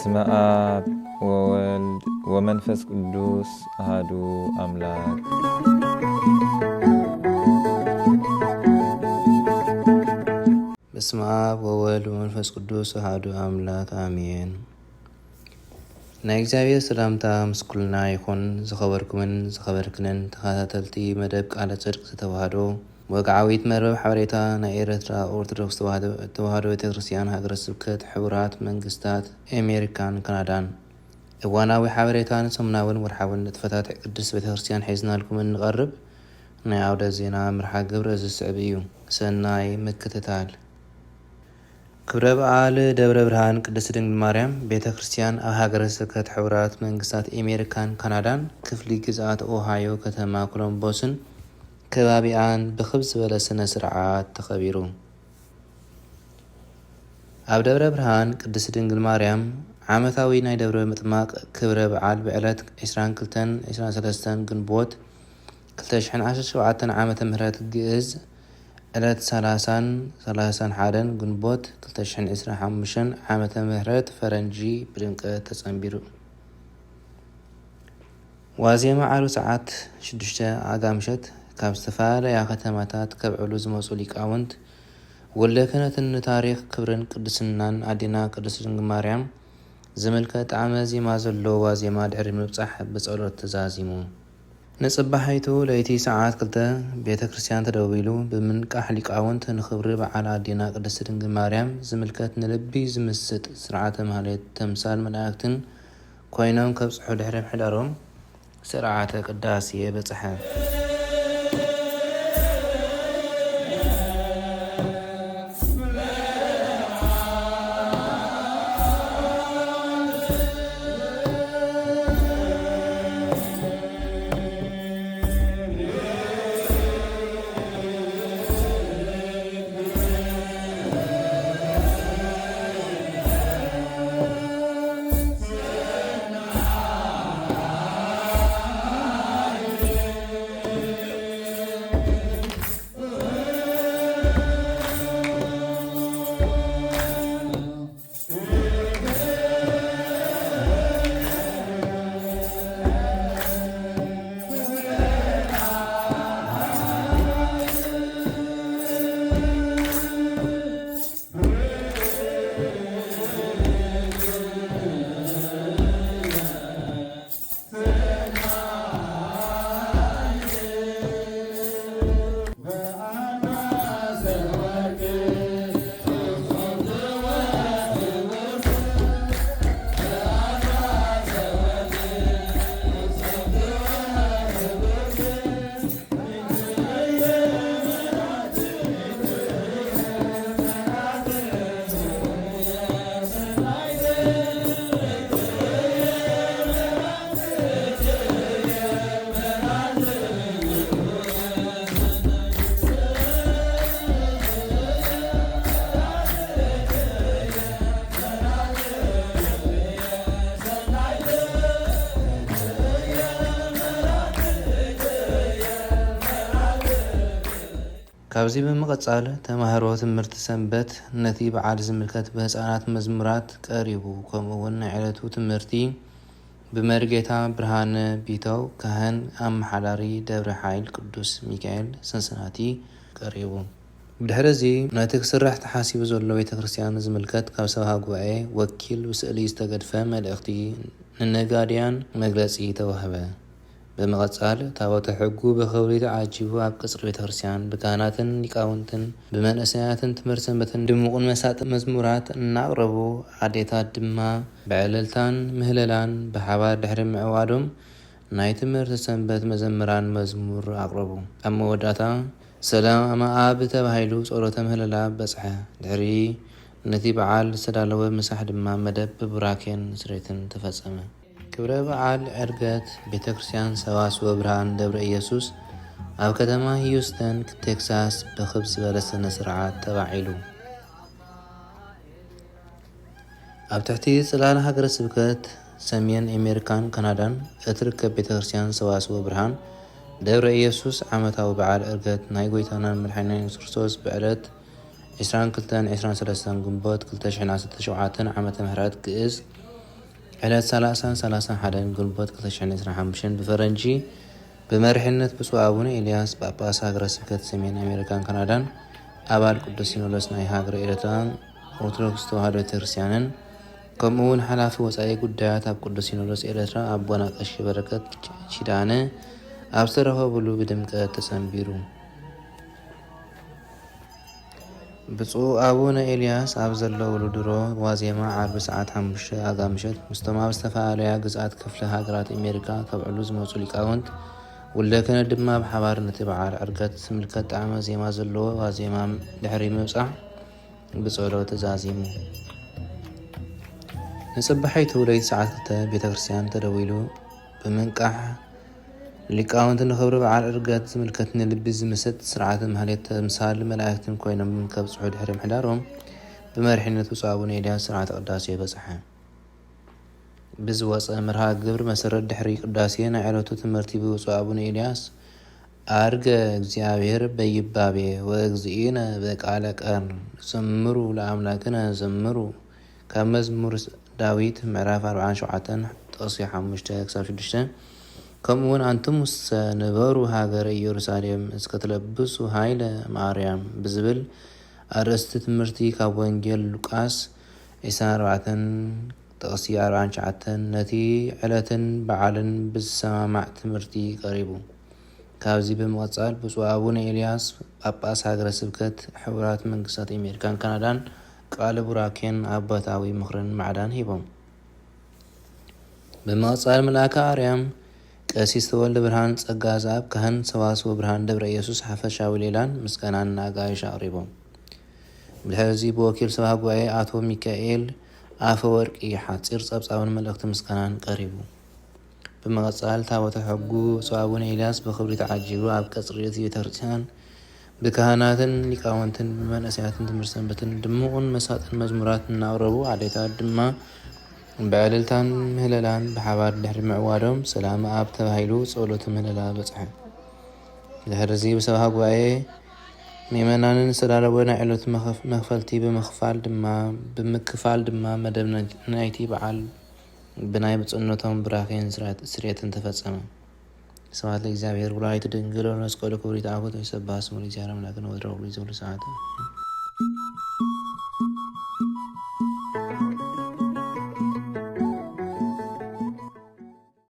በስመ አብ ወወልድ ወመንፈስ ቅዱስ አሐዱ አምላክ። በስመ አብ ወወልድ ወመንፈስ ቅዱስ አሐዱ አምላክ አሜን። ናይ እግዚአብሔር ሰላምታ ምስኩልና ይኹን። ዝኸበርኩምን ዝኸበርክንን ተኸታተልቲ መደብ ቃለ ጽድቅ ዝተዋህዶ ወግዓዊት መርበብ ሓበሬታ ናይ ኤርትራ ኦርቶዶክስ ተዋህዶ ቤተክርስቲያን ሃገረ ስብከት ሕቡራት መንግስታት አሜሪካን ካናዳን እዋናዊ ሓበሬታን ሰሙናውን ወርሓውን ንጥፈታት ቅድስት ቤተክርስቲያን ሒዝናልኩም እንቐርብ ናይ ኣውደ ዜና ምርሓ ግብረ ዝስዕብ እዩ። ሰናይ ምክትታል። ክብረ በዓል ደብረ ብርሃን ቅድስት ድንግል ማርያም ቤተ ክርስቲያን ኣብ ሃገረ ስብከት ሕቡራት መንግስታት አሜሪካን ካናዳን ክፍሊ ግዝኣት ኦሃዮ ከተማ ኮሎምቦስን ከባቢኣን ብክብ ዝበለ ስነ ስርዓት ተኸቢሩ። ኣብ ደብረ ብርሃን ቅድስት ድንግል ማርያም ዓመታዊ ናይ ደብረ ምጥማቅ ክብረ በዓል ብዕለት 22-23 ግንቦት 2017 ዓመተ ምህረት ግእዝ ዕለት 30-31 ግንቦት 2025 ዓመተ ምህረት ፈረንጂ ብድምቀት ተጸንቢሩ። ዋዜማ ዓሉ ሰዓት 6 ኣጋምሸት ካብ ዝተፈላለያ ከተማታት ከብዕሉ ዝመፁ ሊቃውንት ወልደ ክህነትን ታሪክ ክብርን ቅድስናን ኣዴና ቅድስት ድንግል ማርያም ዝምልከት ጣዕመ ዜማ ዘሎ ዋዜማ ድሕሪ ምብጻሕ ብጸሎት ተዛዚሙ። ንጽባሕይቱ ለይቲ ሰዓት 2 ቤተ ክርስቲያን ተደዊሉ ብምንቃሕ ሊቃውንት ንክብሪ በዓል ኣዴና ቅድስት ድንግል ማርያም ዝምልከት ንልቢ ዝምስጥ ስርዓተ ማህሌት ተምሳል መላእክትን ኮይኖም ከብጽሑ ድሕሪ ምሕዳሮም ስርዓተ ቅዳሴ በጽሐ። ካብዚ ብምቕጻል ተማህሮ ትምህርቲ ሰንበት ነቲ በዓል ዝምልከት ብህፃናት መዝሙራት ቀሪቡ። ከምኡውን ናይ ዕለቱ ትምህርቲ ብመርጌታ ብርሃነ ቢተው ካህን ኣመሓዳሪ ደብረ ሓይል ቅዱስ ሚካኤል ሰንሰናቲ ቀሪቡ። ብድሕሪ እዚ ነቲ ክስራሕ ተሓሲቡ ዘሎ ቤተ ክርስቲያን ዝምልከት ካብ ሰብሃ ጉባኤ ወኪል ብስእሊ ዝተገድፈ መልእኽቲ ንነጋድያን መግለጺ ተዋህበ። ብምቕጻል ታቦተ ሕጉ ብኽብሪ ተዓጂቡ ኣብ ቅጽሪ ቤተ ክርስቲያን ብካህናትን ሊቃውንትን ብመንእሰያትን ትምህርቲ ሰንበትን ድሙቕን መሳጥን መዝሙራት እናቕረቡ ኣዴታት ድማ ብዕለልታን ምህለላን ብሓባር ድሕሪ ምዕዋዶም ናይ ትምህርቲ ሰንበት መዘምራን መዝሙር ኣቕረቡ። ኣብ መወዳእታ ሰላም ኣብ ተባሂሉ ጸሎተ ምህለላ በጽሐ። ድሕሪ ነቲ በዓል ዝተዳለወ ምሳሕ ድማ መደብ ብቡራኬን ስሬትን ተፈጸመ። ክብረ በዓል ዕርገት ቤተ ክርስቲያን ሰዋስወ ብርሃን ደብረ ኢየሱስ ኣብ ከተማ ሂውስተን ቴክሳስ ብክብ ዝበለ ስነ ስርዓት ተባዒሉ። ኣብ ትሕቲ ጽላል ሃገረ ስብከት ሰሜን አሜሪካን ካናዳን እትርከብ ቤተ ክርስቲያን ሰዋስወ ብርሃን ደብረ ኢየሱስ ዓመታዊ በዓል ዕርገት ናይ ጎይታናን መድሓኒትና ኢየሱስ ክርስቶስ ብዕለት 22-23 ግንቦት 2017 ዓመተ ምህረት ግእዝ ዕለት 30/31 ግንቦት 2025 ብፈረንጂ ብመርሕነት ብፁዕ አቡነ ኤልያስ ጳጳስ ሃገረ ስብከት ሰሜን አሜሪካን ካናዳን አባል ቅዱስ ሲኖዶስ ናይ ሃገረ ኤርትራን ኦርቶዶክስ ተዋህዶ ቤተክርስቲያንን ከምኡውን ሓላፊ ወፃኢ ጉዳያት ኣብ ቅዱስ ሲኖዶስ ኤርትራ ኣቦና ቀሺ በረከት ኪዳነ ኣብ ዝተረኸብሉ ብድምቀት ተጸንቢሩ። ብፁዕ አቡነ ኤልያስ ኣብ ዘለውሉ ድሮ ዋዜማ ዓርቢ ሰዓት 5 ኣጋምሸት ምስቶም ኣብ ዝተፈላለያ ግዝኣት ክፍለ ሃገራት ኣሜሪካ ከብዕሉ ዝመፁ ሊቃውንት ወልደ ክህነት ድማ ብሓባር ነቲ በዓል ዕርገት ዝምልከት ጣዕመ ዜማ ዘለዎ ዋዜማ ድሕሪ ምብፃሕ ብጸሎት ተዛዚሙ። ንጽባሐይ ተውለይቲ ሰዓት 2 ቤተ ክርስቲያን ተደዊሉ ብምንቃሕ ሊቃውንቲ ንኽብሪ በዓል ዕርገት ዝምልከት ንልቢ ዝምስጥ ስርዓተ ማህሌት ተምሳል መላእክትን ኮይኖም ከብፅሑ ድሕሪ ምሕዳሮም ብመርሕነት ብፁዕ አቡነ ኤልያስ ስርዓተ ቅዳሴ በፅሐ። ብዝወፀ መርሃ ግብሪ መሰረት ድሕሪ ቅዳሴ ናይ ዕለቱ ትምህርቲ ብብፁዕ አቡነ ኤልያስ አርገ እግዚአብሔር በይባቤ ወእግዚእነ በቃለ ቀርን ዘምሩ ለአምላክነ ዘምሩ ካብ መዝሙር ዳዊት ምዕራፍ 47 ጥቕሲ 5-6 ከምኡውን አንትሙሰ ነበሩ ሃገረ ኢየሩሳሌም እስከትለብሱ ሃይለ ማርያም ብዝብል አርእስቲ ትምህርቲ ካብ ወንጌል ሉቃስ 24 ጥቕሲ 49 ነቲ ዕለትን በዓልን ብዝሰማማዕ ትምህርቲ ቀሪቡ። ካብዚ ብምቕጻል ብፁዕ አቡነ ኤልያስ ጳጳስ ሃገረ ስብከት ሕቡራት መንግስታት አሜሪካን ካናዳን ቃለ ቡራኬን አባታዊ ምኽርን ማዕዳን ሂቦም። ብምቕጻል መልአከ አርያም ቀሲስ ተወልደ ብርሃን ጸጋ ዝኣብ ካህን ሰዋስወ ብርሃን ደብረ ኢየሱስ ሓፈሻዊ ሌላን ምስጋናን ኣጋይሽ ኣቕሪቦም። ብድሕሪ እዚ ብወኪል ሰብኣ ጉባኤ ኣቶ ሚካኤል ኣፈወርቂ ሓፂር ጸብጻብን መልእኽቲ ምስጋናን ቀሪቡ። ብምቕጻል ታቦተ ሕጉ ብፁዕ አቡነ ኤልያስ ብኽብሪ ተዓጂቡ ኣብ ቀጽሪ እቲ ቤተክርስትያን ብካህናትን ሊቃውንትን ብመንእሰያትን ትምህርቲ ሰንበትን ድሙቕን መሳጥን መዝሙራት እናቕረቡ ኣዴታት ድማ ብዕልልታን ምህለላን ብሓባር ድሕሪ ምዕዋዶም ሰላም ኣብ ተባሂሉ ጸሎት ምህለላ በጽሐ። ድሕሪ እዚ ብሰብኣ ጉባኤ ምእመናንን ዝተዳለወ ናይ ዕለቱ መኽፈልቲ ብምክፋል ድማ መደብ ናይቲ በዓል ብናይ ብጽነቶም ብራኬን ስርየትን ተፈጸመ። ስብሐት ለእግዚአብሔር ወላዲቱ ድንግል ወለመስቀሉ ክቡር ይትአወት ወይሰብሐ ስሙ ለእግዚአብሔር አምላክነ ወትረ ሁሉ ይዘውሉ ሰዓት